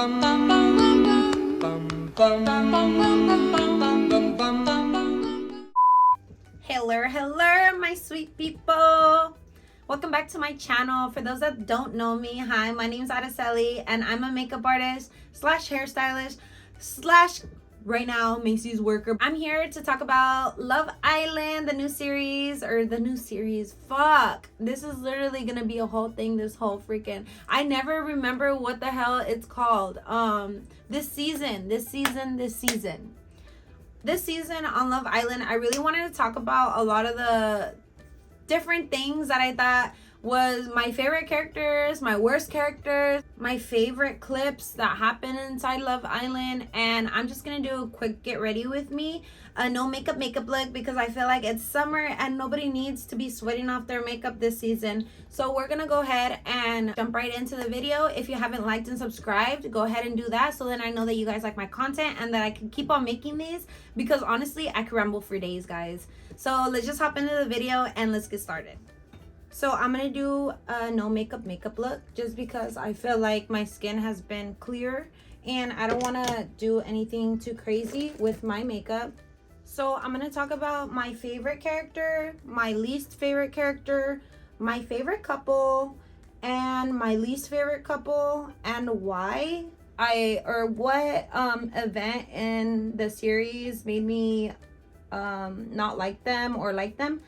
Hello, my sweet people. Welcome back to my channel. For those that don't know me, hi, my name is Araceli and I'm a makeup artist slash hairstylist slash right now Macy's worker. I'm here to talk about Love Island, the new series. Fuck, this is literally gonna be a whole thing. This whole freaking, I never remember what the hell it's called. This season on Love Island, I really wanted to talk about a lot of the different things that I thought was my favorite characters, my worst characters, my favorite clips that happen inside Love Island. And I'm just gonna do a quick get ready with me, a no makeup look, because I feel like it's summer and nobody needs to be sweating off their makeup this season. So we're gonna go ahead and jump right into the video. If you haven't liked and subscribed, go ahead and do that, so then I know that you guys like my content and that I can keep on making these, because honestly I could ramble for days, guys. So let's just hop into the video and let's get started. So I'm gonna do a no makeup look, just because I feel like my skin has been clear and I don't want to do anything too crazy with my makeup. So I'm gonna talk about my favorite character, my least favorite character, my favorite couple, and my least favorite couple, and why what event in the series made me not like them or like them.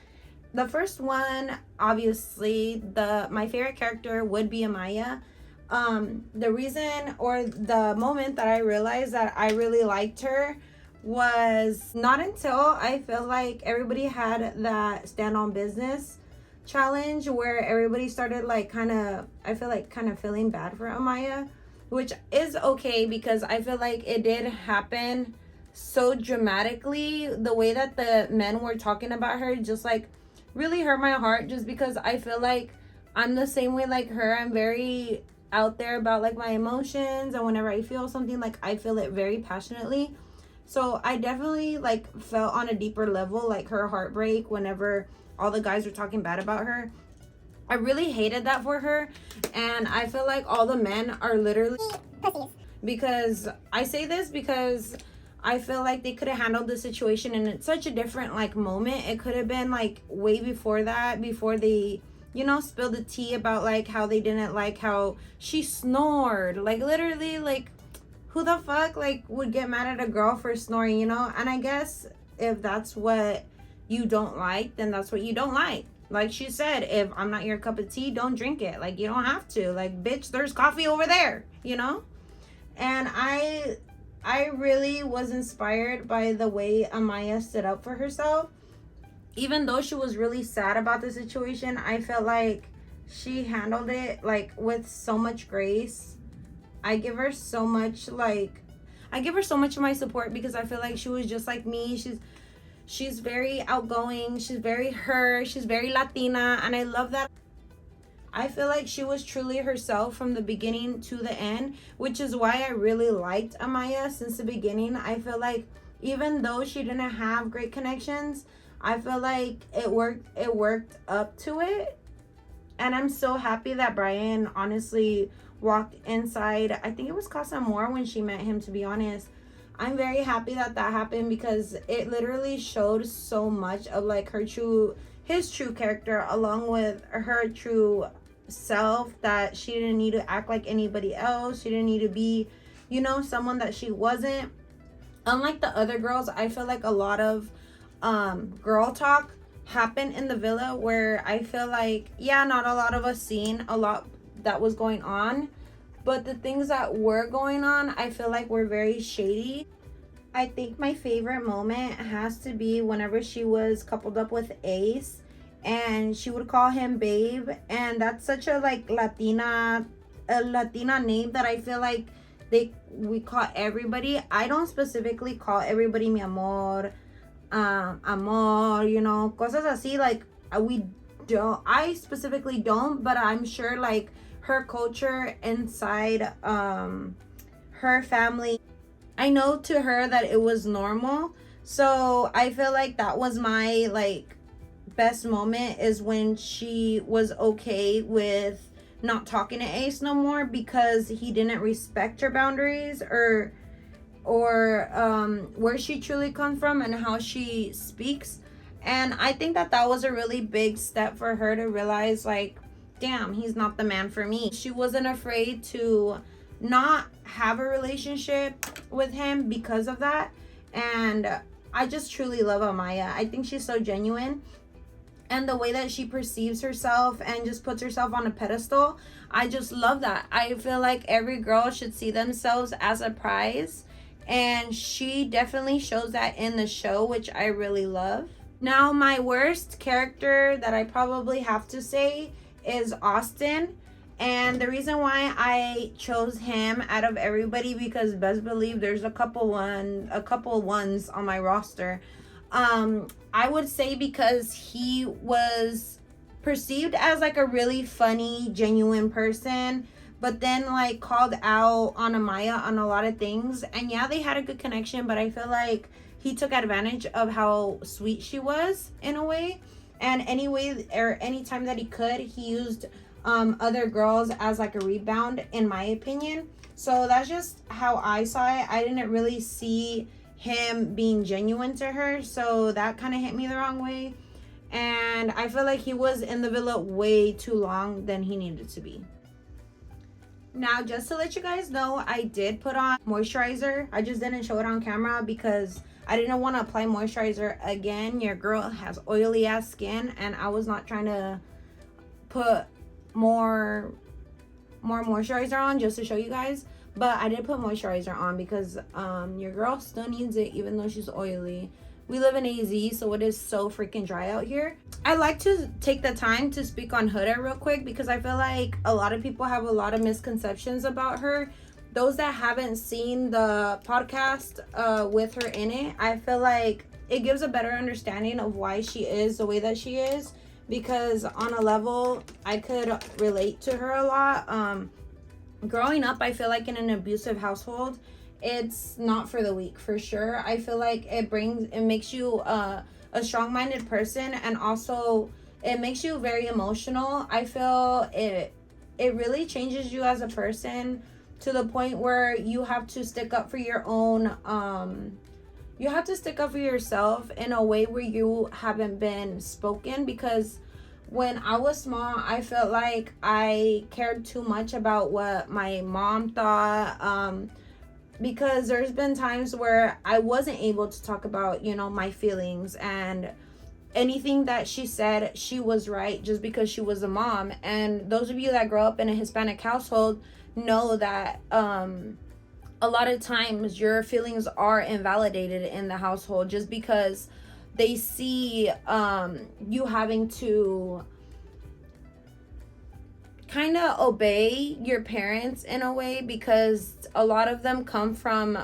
The first one, obviously, my favorite character would be Amaya. The reason or the moment that I realized that I really liked her was not until I feel like everybody had that stand on business challenge, where everybody started like kind of feeling bad for Amaya, which is okay, because I feel like it did happen so dramatically. The way that the men were talking about her just like really hurt my heart, just because I feel like I'm the same way like her. I'm very out there about like my emotions, and whenever I feel something, like I feel it very passionately. So I definitely like felt on a deeper level like her heartbreak whenever all the guys were talking bad about her. I really hated that for her, and I feel like all the men are literally pussies. Because I say this because I feel like they could have handled the situation in such a different like moment. It could have been like way before that, before they, spilled the tea about like how they didn't like how she snored. Like literally, like who the fuck like would get mad at a girl for snoring, And I guess if that's what you don't like, then that's what you don't like. Like she said, if I'm not your cup of tea, don't drink it. Like you don't have to. Like, bitch, there's coffee over there, And I really was inspired by the way Amaya stood up for herself. Even though she was really sad about the situation, I felt like she handled it like with so much grace. I give her so much of my support, because I feel like she was just like me. She's very outgoing, she's very her, she's very Latina, and I love that. I feel like she was truly herself from the beginning to the end, which is why I really liked Amaya since the beginning. I feel like even though she didn't have great connections, I feel like it worked up to it. And I'm so happy that Brian honestly walked inside, I think it was Casa Amor when she met him, to be honest. I'm very happy that happened, because it literally showed so much of like his true character, along with her true self, that she didn't need to act like anybody else. She didn't need to be, someone that she wasn't. Unlike the other girls, I feel like a lot of girl talk happened in the villa, where I feel like, not a lot of us seen a lot that was going on, but the things that were going on, I feel like were very shady. I think my favorite moment has to be whenever she was coupled up with Ace, and she would call him babe, and that's such a like Latina name that I feel like we call everybody. I don't specifically call everybody mi amor, amor, cosas así. Like I specifically don't, but I'm sure like her culture inside her family, I know to her that it was normal. So I feel like that was my like best moment, is when she was okay with not talking to Ace no more because he didn't respect her boundaries or where she truly comes from and how she speaks. And I think that that was a really big step for her to realize, like, damn, he's not the man for me. She wasn't afraid to not have a relationship with him because of that. And I just truly love Amaya. I think she's so genuine. And the way that she perceives herself and just puts herself on a pedestal, I just love that. I feel like every girl should see themselves as a prize. And she definitely shows that in the show, which I really love. Now, my worst character that I probably have to say is Austin. And the reason why I chose him out of everybody, because best believe there's a couple ones on my roster. I would say because he was perceived as like a really funny, genuine person, but then like called out on Amaya on a lot of things. And yeah, they had a good connection, but I feel like he took advantage of how sweet she was in a way. And anyway, or anytime that he could, he used other girls as like a rebound, in my opinion. So that's just how I saw it. I didn't really see him being genuine to her, so that kind of hit me the wrong way. And I feel like he was in the villa way too long than he needed to be. Now, just to let you guys know, I did put on moisturizer. I just didn't show it on camera because I didn't want to apply moisturizer again. Your girl has oily ass skin, and I was not trying to put more moisturizer on just to show you guys. But I did put moisturizer on because your girl still needs it, even though she's oily. We live in AZ, so it is so freaking dry out here. I like to take the time to speak on Huda real quick because I feel like a lot of people have a lot of misconceptions about her. Those that haven't seen the podcast with her in it, I feel like it gives a better understanding of why she is the way that she is. Because on a level, I could relate to her a lot. Growing up, I feel like in an abusive household, it's not for the weak, for sure. I feel like it makes you a strong-minded person, and also it makes you very emotional. I feel it really changes you as a person to the point where you have to stick up for your own you have to stick up for yourself in a way where you haven't been spoken. Because when I was small, I felt like I cared too much about what my mom thought, because there's been times where I wasn't able to talk about, my feelings, and anything that she said, she was right just because she was a mom. And those of you that grow up in a Hispanic household know that a lot of times your feelings are invalidated in the household just because they see you having to kind of obey your parents in a way, because a lot of them come from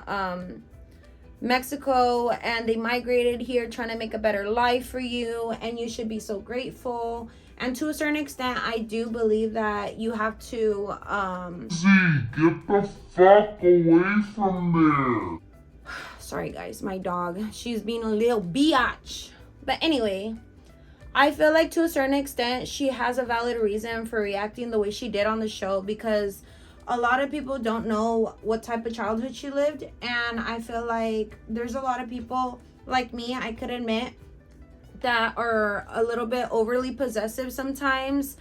Mexico and they migrated here trying to make a better life for you, and you should be so grateful. And to a certain extent, I do believe that you have to Get the fuck away from there. Sorry guys, my dog, she's being a little biatch. But anyway, I feel like to a certain extent she has a valid reason for reacting the way she did on the show, because a lot of people don't know what type of childhood she lived. And I feel like there's a lot of people like me, I could admit, that are a little bit overly possessive sometimes.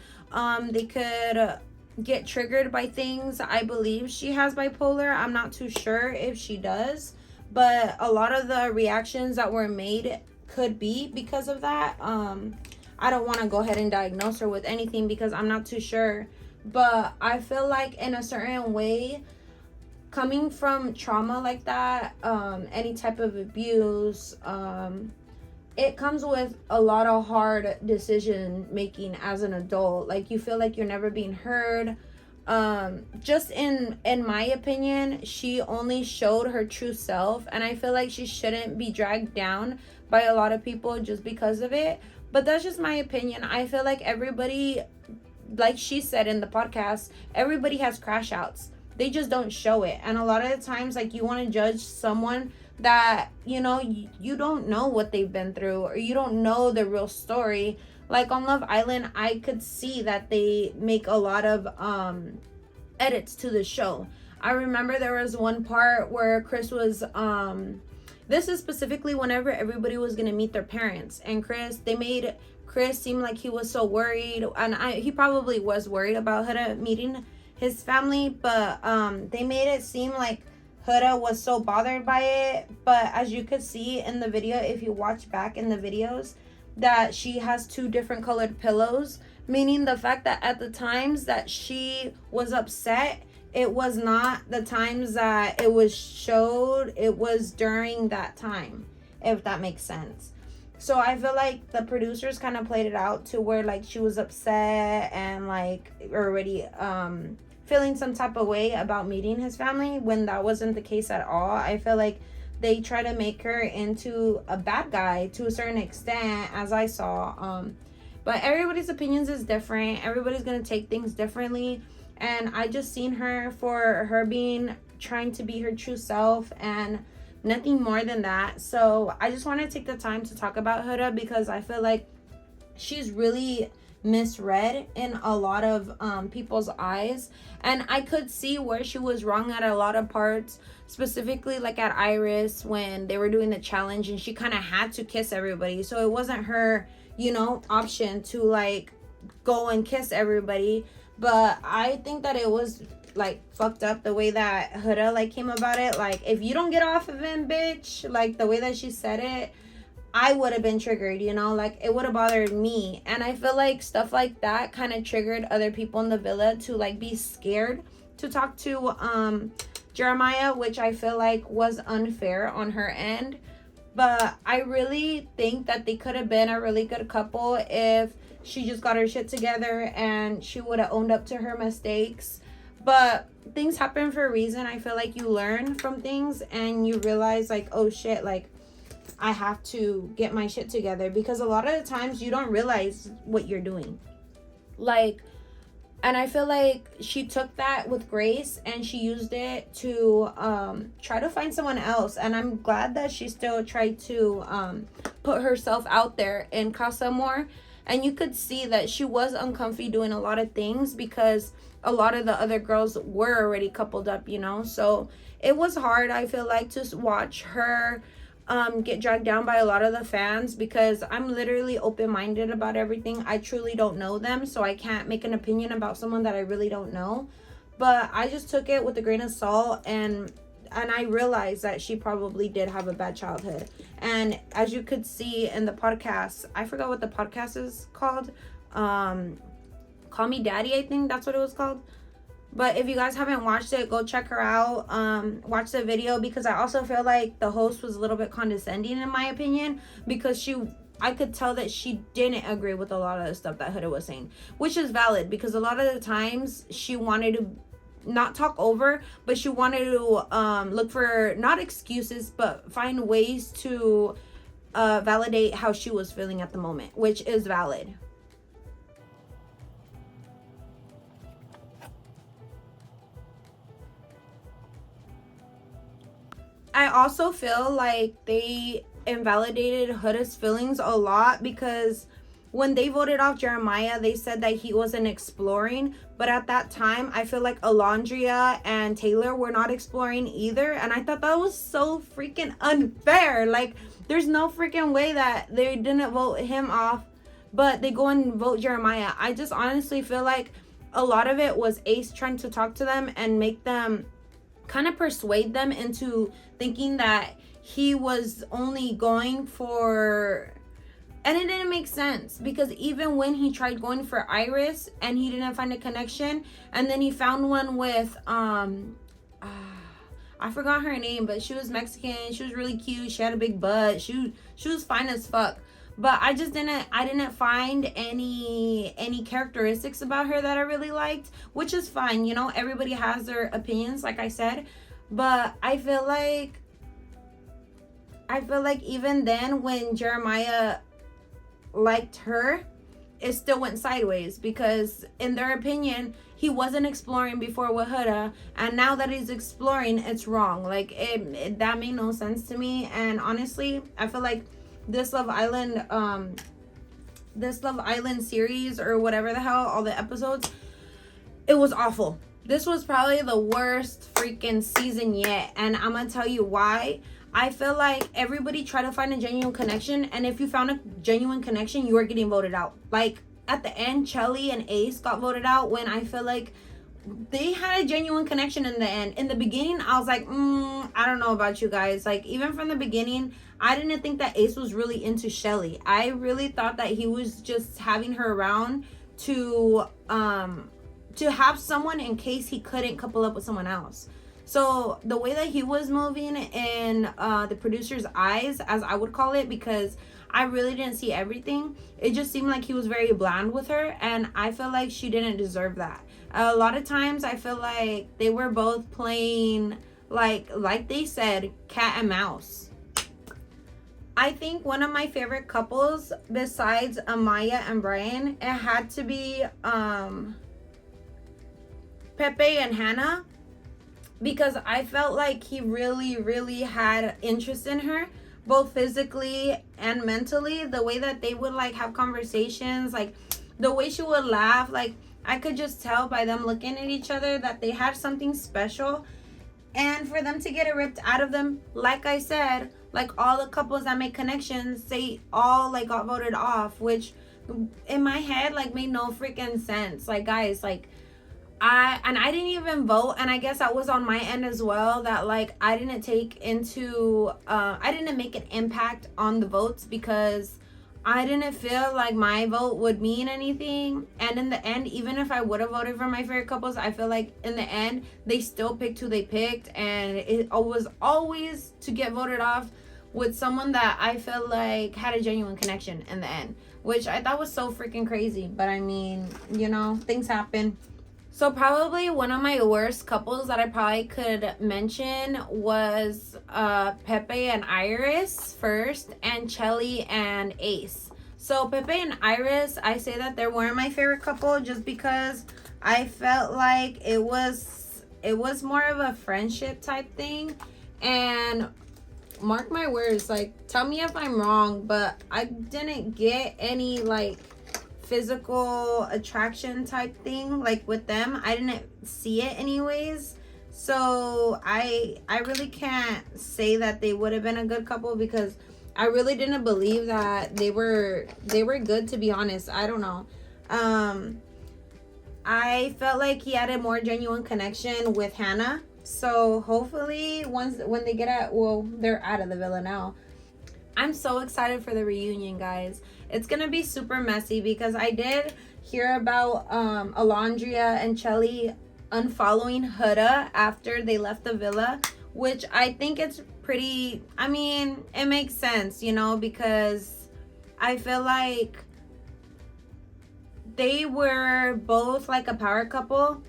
They could get triggered by things. I believe she has bipolar. I'm not too sure if she does, but a lot of the reactions that were made could be because of that. I don't want to go ahead and diagnose her with anything because I'm not too sure, but I feel like in a certain way, coming from trauma like that, any type of abuse, it comes with a lot of hard decision making as an adult. Like, you feel like you're never being heard. Just in my opinion, she only showed her true self, and I feel like she shouldn't be dragged down by a lot of people just because of it. But that's just my opinion. I feel like everybody, like she said in the podcast, everybody has crash outs. They just don't show it. And a lot of the times, like, you want to judge someone that, you don't know what they've been through, or you don't know the real story. Like on Love Island, I could see that they make a lot of edits to the show. I remember there was one part where Chris was this is specifically whenever everybody was gonna meet their parents, and they made Chris seem like he was so worried, and he probably was worried about Huda meeting his family, but they made it seem like Huda was so bothered by it. But as you could see in the video, if you watch back in the videos, that she has 2 different colored pillows, meaning the fact that at the times that she was upset, it was not the times that it was showed, it was during that time, if that makes sense. So I feel like the producers kind of played it out to where like she was upset and like already feeling some type of way about meeting his family, when that wasn't the case at all. I feel like they try to make her into a bad guy to a certain extent, as I saw. But everybody's opinions is different. Everybody's gonna take things differently. And I just seen her for her trying to be her true self and nothing more than that. So I just want to take the time to talk about Huda, because I feel like she's really misread in a lot of people's eyes, and I could see where she was wrong at a lot of parts, specifically like at Iris when they were doing the challenge and she kind of had to kiss everybody, so it wasn't her option to like go and kiss everybody. But I think that it was like fucked up the way that Huda like came about it. Like, if you don't get off of him, bitch, like the way that she said it, I would have been triggered, like it would have bothered me. And I feel like stuff like that kind of triggered other people in the villa to like be scared to talk to Jeremiah, which I feel like was unfair on her end. But I really think that they could have been a really good couple if she just got her shit together and she would have owned up to her mistakes. But things happen for a reason. I feel like you learn from things and you realize like, oh shit, like I have to get my shit together, because a lot of the times you don't realize what you're doing. Like, and I feel like she took that with grace and she used it to try to find someone else. And I'm glad that she still tried to put herself out there in Casa more. And you could see that she was uncomfy doing a lot of things because a lot of the other girls were already coupled up, So it was hard, I feel like, to watch her get dragged down by a lot of the fans, because I'm literally open-minded about everything. I truly don't know them, so I can't make an opinion about someone that I really don't know. But I just took it with a grain of salt, and I realized that she probably did have a bad childhood. And as you could see in the podcast, I forgot what the podcast is called. Call Me Daddy, I think that's what it was called. But if you guys haven't watched it, go check her out. Watch the video, because I also feel like the host was a little bit condescending in my opinion, because I could tell that she didn't agree with a lot of the stuff that Huda was saying, which is valid, because a lot of the times she wanted to not talk over, but she wanted to look for not excuses but find ways to validate how she was feeling at the moment, which is valid. I also feel like they invalidated Huda's feelings a lot, because when they voted off Jeremiah, they said that he wasn't exploring. But at that time, I feel like Alondria and Taylor were not exploring either. And I thought that was so freaking unfair. Like, there's no freaking way that they didn't vote him off, but they go and vote Jeremiah. I just honestly feel like a lot of it was Ace trying to talk to them and make them kind of persuade them into thinking that he was only going for, and it didn't make sense, because even when he tried going for Iris and he didn't find a connection, and then he found one with I forgot her name, but she was Mexican, she was really cute, she had a big butt, she was fine as fuck. But I didn't find any characteristics about her that I really liked, which is fine, everybody has their opinions, like I said. But I feel like even then, when Jeremiah liked her, it still went sideways, because in their opinion he wasn't exploring before with Huda, and now that he's exploring, it's wrong. Like, that made no sense to me. And honestly, I feel like this Love Island this Love Island series or whatever the hell, all the episodes, it was awful. This was probably the worst freaking season yet, and I'm gonna tell you why. I feel like everybody tried to find a genuine connection, and if you found a genuine connection, you were getting voted out. Like at the end, Chelly and Ace got voted out when I feel like they had a genuine connection in the end. In the beginning, I was like, I don't know about you guys. Like, even from the beginning, I didn't think that Ace was really into Shelly. I really thought that he was just having her around to have someone in case he couldn't couple up with someone else. So the way that he was moving in the producer's eyes, as I would call it, because I really didn't see everything, it just seemed like he was very bland with her, and I feel like she didn't deserve that. A lot of times I feel like they were both playing like they said, cat and mouse. I think one of my favorite couples besides Amaya and Brian, it had to be Pepe and Hannah, because I felt like he really had interest in her, both physically and mentally. The way that they would like have conversations, like the way she would laugh, like I could just tell by them looking at each other that they had something special. And for them to get it ripped out of them, like I said, like all the couples that make connections, they all like got voted off, which in my head like made no freaking sense. Like, guys, like I didn't even vote, and I guess that was on my end as well, that like I didn't take into I didn't make an impact on the votes because I didn't feel like my vote would mean anything. And in the end, even if I would have voted for my favorite couples, I feel like in the end they still picked who they picked, and it was always to get voted off with someone that I feel like had a genuine connection in the end, which I thought was so freaking crazy. But I mean, you know, things happen. So probably one of my worst couples that I probably could mention was Pepe and Iris first, and Chelly and Ace. So Pepe and Iris, I say that they weren't my favorite couple just because I felt like it was more of a friendship type thing. And mark my words, like tell me if I'm wrong, but I didn't get any like physical attraction type thing like with them. I didn't see it anyways, so I really can't say that they would have been a good couple because I really didn't believe that they were good, to be honest. I don't know. I felt like he had a more genuine connection with Hannah, so hopefully when they get out, well, they're out of the villa now. I'm so excited for the reunion, guys. It's gonna be super messy because I did hear about Alondria and Chelly unfollowing Huda after they left the villa, which I think it's pretty, I mean, it makes sense, you know, because I feel like they were both like a power couple,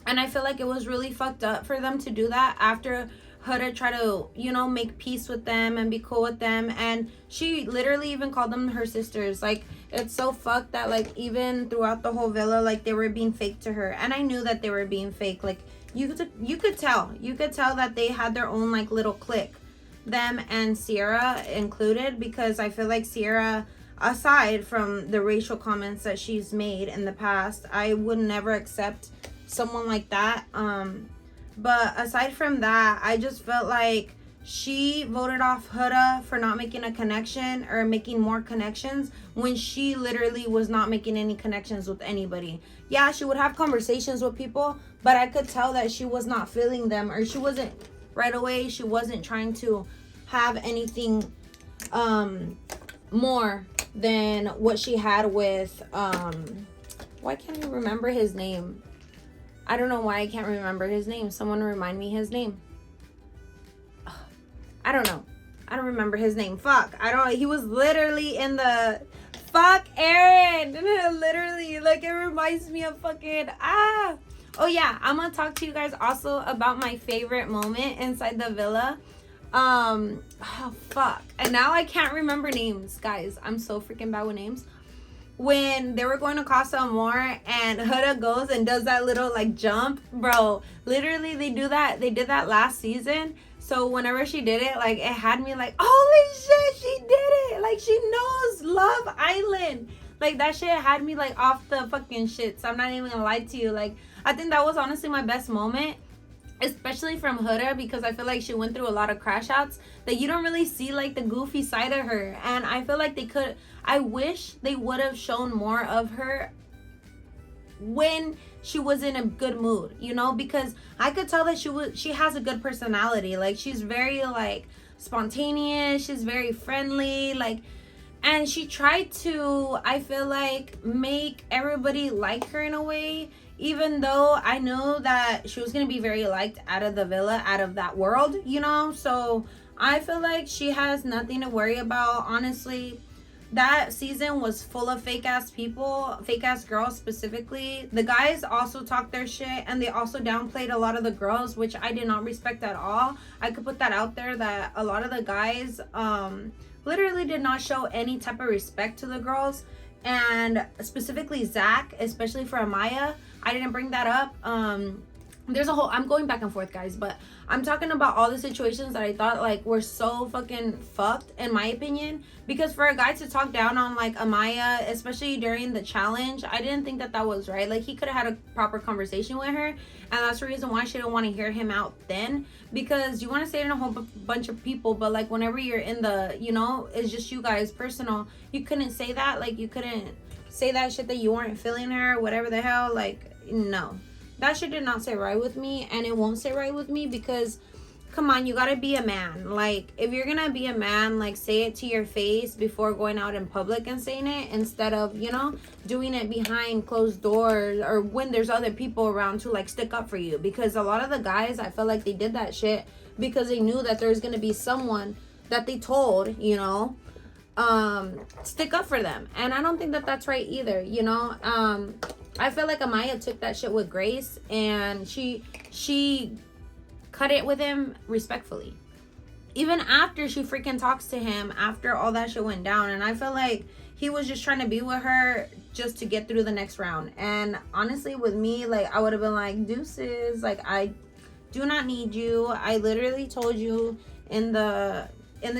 and I feel like it was really fucked up for them to do that after Huda try to, you know, make peace with them and be cool with them. And she literally even called them her sisters. Like, it's so fucked that like even throughout the whole villa, like they were being fake to her. And I knew that they were being fake. Like you could tell that they had their own like little clique, them and Sierra included, because I feel like Sierra, aside from the racial comments that she's made in the past, I would never accept someone like that. But aside from that, I just felt like she voted off Huda for not making a connection or making more connections when she literally was not making any connections with anybody. Yeah, she would have conversations with people, but I could tell that she was not feeling them, or she wasn't right away. She wasn't trying to have anything more than what she had with why can't I remember his name? I don't know why I can't remember his name. Someone remind me his name. I don't know. I don't remember his name. Fuck. He was literally in the... Fuck, Aaron. Literally. Like, it reminds me of fucking... Oh, yeah. I'm gonna talk to you guys also about my favorite moment inside the villa. Oh, fuck. And now I can't remember names, guys. I'm so freaking bad with names. When they were going to Casa Amor and Huda goes and does that little like jump, bro, literally they did that last season. So whenever she did it, like it had me like, holy shit, she did it. Like she knows Love Island. Like, that shit had me, like, off the fucking shit. So I'm not even gonna lie to you. Like, I think that was honestly my best moment, especially from Huda, because I feel like she went through a lot of crash outs that you don't really see, like, the goofy side of her. And I feel like I wish they would have shown more of her when she was in a good mood, you know, because I could tell that she has a good personality. Like, she's very, like, spontaneous, she's very friendly, like, and she tried to, I feel like, make everybody like her in a way, even though I know that she was going to be very liked out of the villa, out of that world, you know. So I feel like she has nothing to worry about, honestly. That season was full of fake ass people, fake ass girls specifically. The guys also talked their shit, and they also downplayed a lot of the girls, which I did not respect at all. I could put that out there that a lot of the guys literally did not show any type of respect to the girls, and specifically Zach, especially for Amaya. I didn't bring that up. There's a whole, I'm going back and forth, guys, but I'm talking about all the situations that I thought, like, were so fucking fucked, in my opinion, because for a guy to talk down on, like, Amaya, especially during the challenge, I didn't think that was right. Like, he could have had a proper conversation with her, and that's the reason why she didn't want to hear him out then, because you want to say it in a whole bunch of people, but, like, whenever you're in the, you know, it's just you guys personal, you couldn't say that. Like, you couldn't say that shit that you weren't feeling her, whatever the hell. Like, no. That shit did not sit right with me, and it won't sit right with me, because come on, you gotta be a man. Like, if you're gonna be a man, like, say it to your face before going out in public and saying it, instead of, you know, doing it behind closed doors or when there's other people around to, like, stick up for you. Because a lot of the guys, I feel like they did that shit because they knew that there was gonna be someone that they told, you know, stick up for them. And I don't think that that's right either, you know. I feel like Amaya took that shit with grace, and she cut it with him respectfully. Even after she freaking talks to him, after all that shit went down. And I feel like he was just trying to be with her just to get through the next round. And honestly, with me, like, I would have been like, deuces, like, I do not need you. I literally told you in the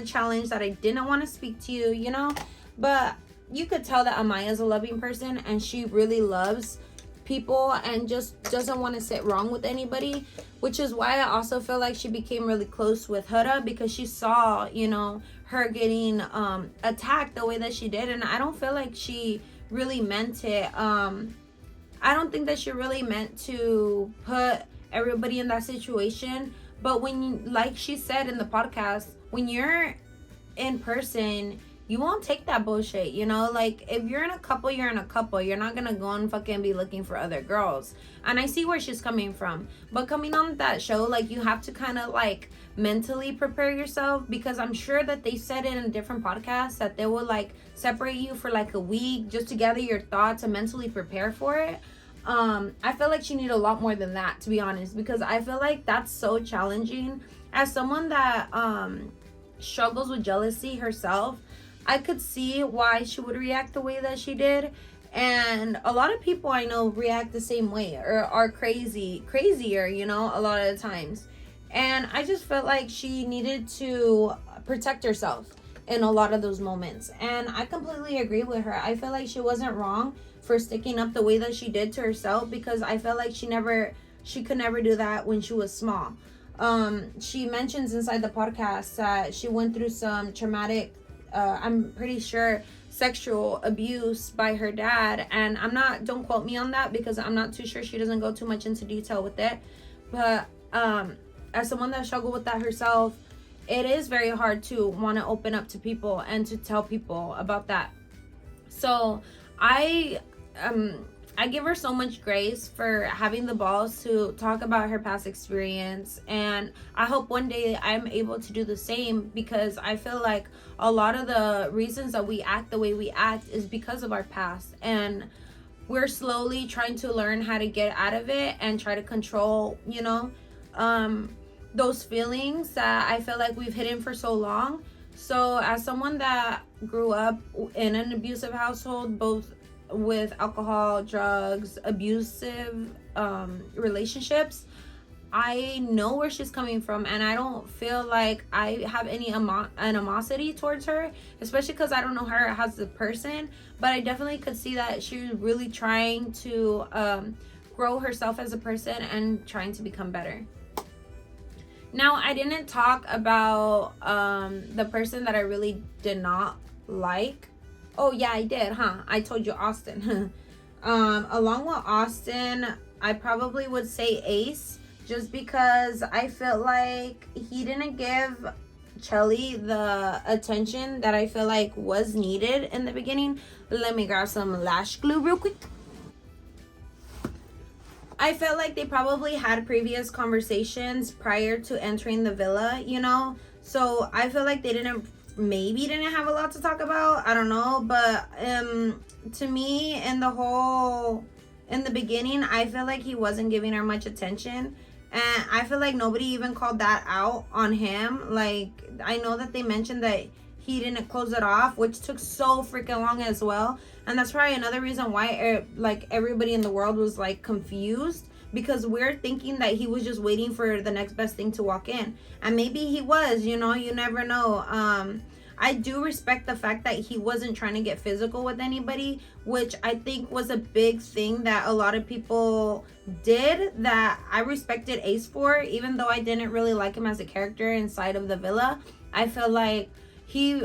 challenge that I didn't want to speak to you, you know. But you could tell that Amaya is a loving person, and she really loves people and just doesn't want to sit wrong with anybody, which is why I also feel like she became really close with Huda, because she saw, you know, her getting attacked the way that she did. And I don't feel like she really meant it. I don't think that she really meant to put everybody in that situation. But when you, like she said in the podcast, when you're in person, you won't take that bullshit, you know. Like, if you're in a couple, you're in a couple. You're not gonna go and fucking be looking for other girls. And I see where she's coming from, but coming on that show, like, you have to kind of, like, mentally prepare yourself, because I'm sure that they said in a different podcast that they will, like, separate you for like a week just to gather your thoughts and mentally prepare for it. I feel like she needed a lot more than that, to be honest, because I feel like that's so challenging. As someone that struggles with jealousy herself, I could see why she would react the way that she did. And a lot of people I know react the same way, or are crazier, you know, a lot of the times. And I just felt like she needed to protect herself in a lot of those moments. And I completely agree with her. I feel like she wasn't wrong for sticking up the way that she did to herself, because I felt like she could never do that when she was small. She mentions inside the podcast that she went through some traumatic, I'm pretty sure, sexual abuse by her dad. And don't quote me on that, because I'm not too sure. She doesn't go too much into detail with it. But as someone that struggled with that herself, it is very hard to want to open up to people and to tell people about that. So I give her so much grace for having the balls to talk about her past experience, and I hope one day I'm able to do the same, because I feel like a lot of the reasons that we act the way we act is because of our past, and we're slowly trying to learn how to get out of it and try to control, you know, those feelings that I feel like we've hidden for so long. So as someone that grew up in an abusive household, both with alcohol, drugs, abusive relationships, I know where she's coming from, and I don't feel like I have any animosity towards her, especially because I don't know her as a person. But I definitely could see that she was really trying to grow herself as a person and trying to become better. Now, I didn't talk about the person that I really did not like. Oh yeah, I did, huh? I told you Austin. Along with Austin, I probably would say Ace, just because I felt like he didn't give Chelly the attention that I feel like was needed in the beginning. Let me grab some lash glue real quick. I felt like they probably had previous conversations prior to entering the villa, you know? So I feel like they didn't have a lot to talk about. I don't know. But to me, in the beginning, I feel like he wasn't giving her much attention. And I feel like nobody even called that out on him. Like, I know that they mentioned that he didn't close it off, which took so freaking long as well. And that's probably another reason why like everybody in the world was like confused, because we're thinking that he was just waiting for the next best thing to walk in, and maybe he was, you know, you never know. I do respect the fact that he wasn't trying to get physical with anybody, which I think was a big thing that a lot of people did, that I respected Ace for, even though I didn't really like him as a character inside of the villa. I feel like he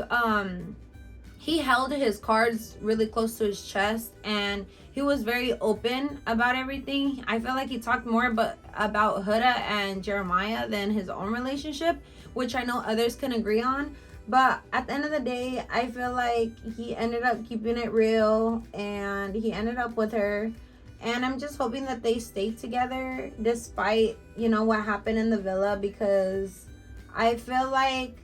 held his cards really close to his chest, and he was very open about everything. I feel like he talked more about Huda and Jeremiah than his own relationship, which I know others can agree on. But at the end of the day, I feel like he ended up keeping it real, and he ended up with her. And I'm just hoping that they stay together despite, you know, what happened in the villa, because I feel like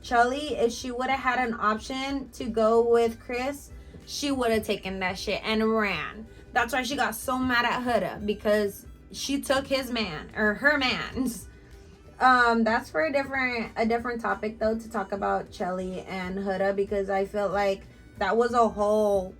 Chelly, if she would have had an option to go with Chris, she would have taken that shit and ran. That's why she got so mad at Huda, because she took his man, or her man's. That's for a different topic though, to talk about Chelly and Huda, because I felt like that was a whole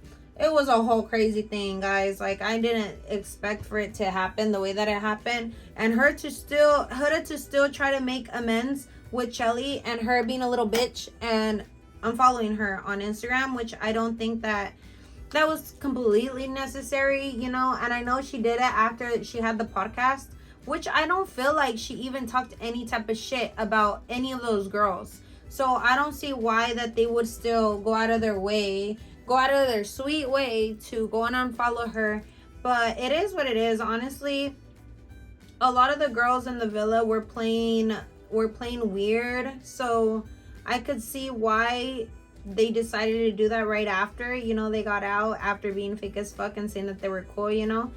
crazy thing, guys. Like, I didn't expect for it to happen the way that it happened, and Huda to still try to make amends with Chelly, and her being a little bitch and unfollowing her on Instagram, which I don't think that was completely necessary, you know. And I know she did it after she had the podcast, which I don't feel like she even talked any type of shit about any of those girls. So I don't see why that they would still go out of their sweet way to go and unfollow her. But it is what it is. Honestly, a lot of the girls in the villa were playing weird, so I could see why they decided to do that right after, you know, they got out after being fake as fuck and saying that they were cool, you know.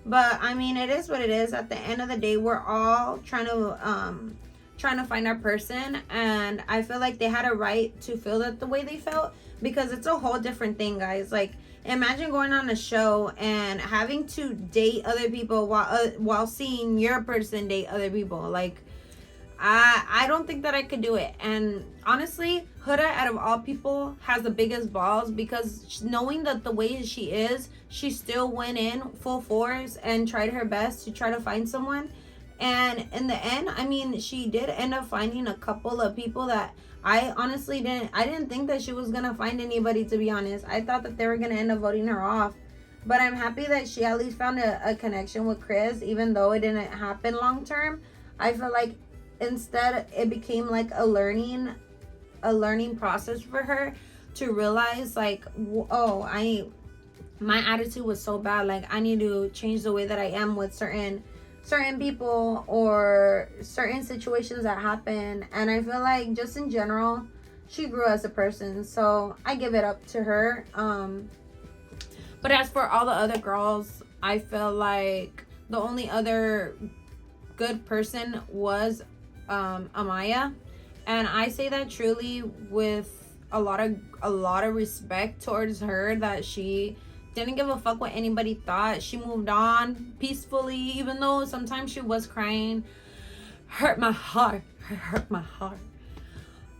But I mean, it is what it is. At the end of the day, we're all trying to find our person, and I feel like they had a right to feel that the way they felt, because it's a whole different thing, guys. Like, imagine going on a show and having to date other people while seeing your person date other people. Like, I don't think that I could do it. And honestly, Huda, out of all people, has the biggest balls, because knowing that the way she is, she still went in full force and tried her best to try to find someone. And in the end, I mean, she did end up finding a couple of people that I honestly didn't think that she was gonna find anybody, to be honest. I thought that they were gonna end up voting her off. But I'm happy that she at least found a connection with Chris, even though it didn't happen long term. I feel like instead it became like a learning process for her to realize, like, oh, my attitude was so bad. Like, I need to change the way that I am with certain people or certain situations that happen. And I feel like just in general, she grew as a person, so I give it up to her. But as for all the other girls, I feel like the only other good person was Amaya, and I say that truly with a lot of respect towards her, that she didn't give a fuck what anybody thought. She moved on peacefully, even though sometimes she was crying. Hurt my heart.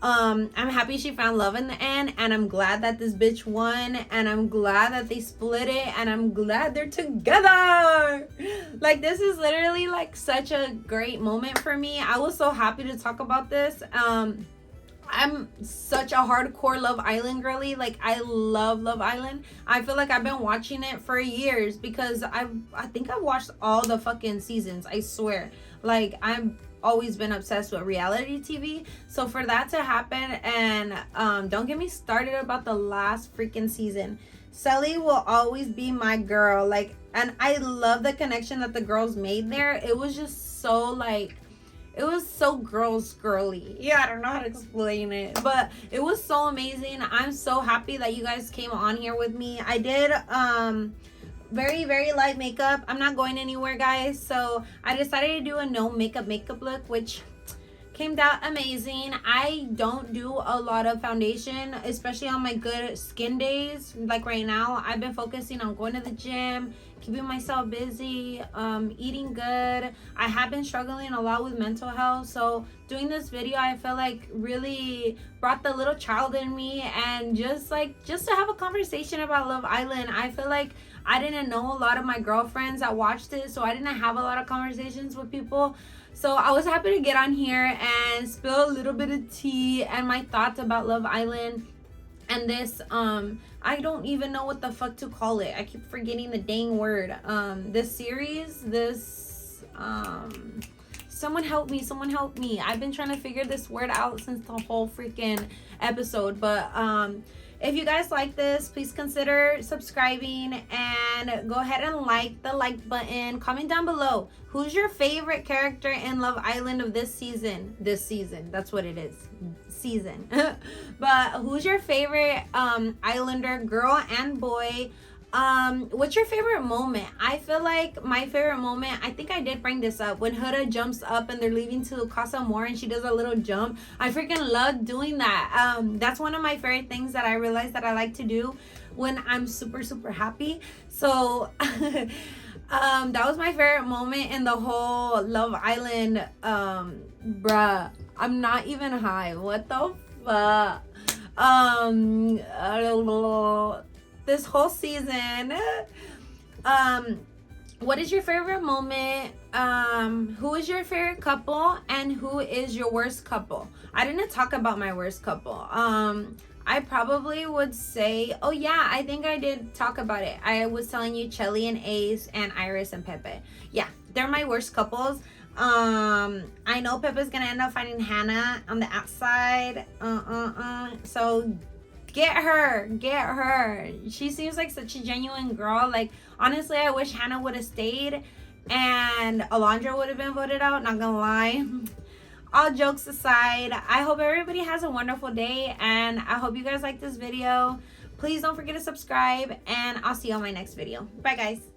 I'm happy she found love in the end, and I'm glad that this bitch won, and I'm glad that they split it, and I'm glad they're together. Like, this is literally like such a great moment for me. I was so happy to talk about this. I'm such a hardcore Love Island girly. Like, I love Love Island. I feel like I've been watching it for years because I think I've watched all the fucking seasons. I swear. Like, I've always been obsessed with reality TV. So for that to happen, and don't get me started about the last freaking season. Sully will always be my girl. Like, and I love the connection that the girls made there. It was just so like, it was so girly. Yeah, I don't know how to explain it, but it was so amazing. I'm so happy that you guys came on here with me. I did very light makeup. I'm not going anywhere, guys, so I decided to do a no makeup look, which came out amazing. I don't do a lot of foundation, especially on my good skin days. Like right now, I've been focusing on going to the gym, keeping myself busy, eating good. I have been struggling a lot with mental health, so doing this video, I feel like really brought the little child in me, and just to have a conversation about Love Island. I feel like I didn't know a lot of my girlfriends that watched it, so I didn't have a lot of conversations with people. So I was happy to get on here and spill a little bit of tea and my thoughts about Love Island. And this, I don't even know what the fuck to call it. I keep forgetting the dang word. This series, someone help me. I've been trying to figure this word out since the whole freaking episode. But, if you guys like this, please consider subscribing and go ahead and like the like button. Comment down below, who's your favorite character in Love Island of this season? This season, that's what it is, season. But who's your favorite Islander, girl and boy? What's your favorite moment? I feel like my favorite moment, I think I did bring this up, when Huda jumps up and they're leaving to Casa Amor and she does a little jump. I freaking love doing that. That's one of my favorite things that I realized that I like to do when I'm super happy. So that was my favorite moment in the whole Love Island. Bruh, I'm not even high. What the fuck? This whole season. What is your favorite moment? Who is your favorite couple, and who is your worst couple? I didn't talk about my worst couple. I probably would say, oh yeah, I think I did talk about it. I was telling you Chelly and Ace and Iris and Pepe. Yeah, they're my worst couples. I know Pepe's gonna end up finding Hannah on the outside. So get her. She seems like such a genuine girl. Like, honestly, I wish Hannah would have stayed and Alondra would have been voted out, not gonna lie. All jokes aside, I hope everybody has a wonderful day, and I hope you guys like this video. Please don't forget to subscribe, and I'll see you on my next video. Bye, guys.